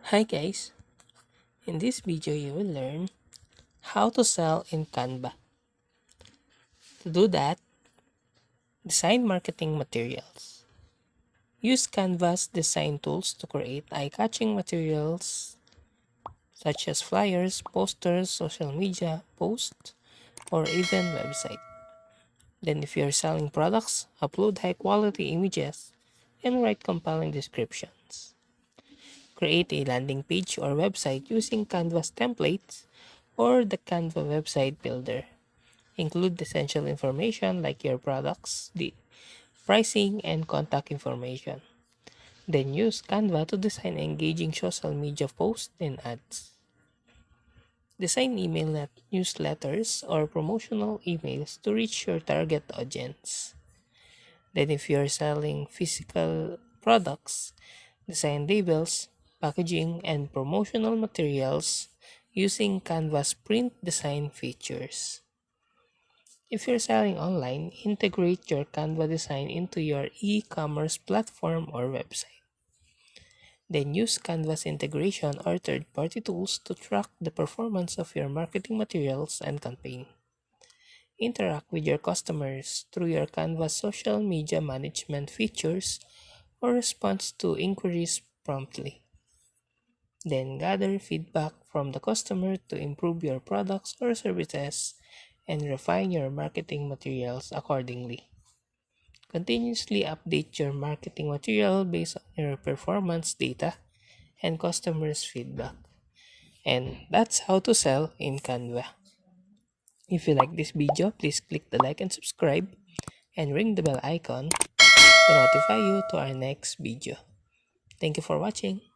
Hi guys, in this video you will learn how to sell in Canva. To do that, design marketing materials. Use Canva's design tools to create eye-catching materials such as flyers, posters, social media posts, or even website. Then if you're selling products, upload high-quality images and write compelling descriptions. Create a landing page or website using Canva's templates or the Canva website builder. Include essential information like your products, the pricing, and contact information. Then use Canva to design engaging social media posts and ads. Design newsletters or promotional emails to reach your target audience. Then if you're selling physical products, design labels, packaging, and promotional materials using Canva's print design features. If you're selling online, integrate your Canva design into your e-commerce platform or website. Then use Canva's integration or third-party tools to track the performance of your marketing materials and campaign. Interact with your customers through your Canva social media management features or response to inquiries promptly. Then gather feedback from the customer to improve your products or services and refine your marketing materials accordingly. Continuously update your marketing material based on your performance data and customers' feedback. And that's how to sell in Canva. If you like this video, please click the like and subscribe and ring the bell icon to notify you to our next video. Thank you for watching.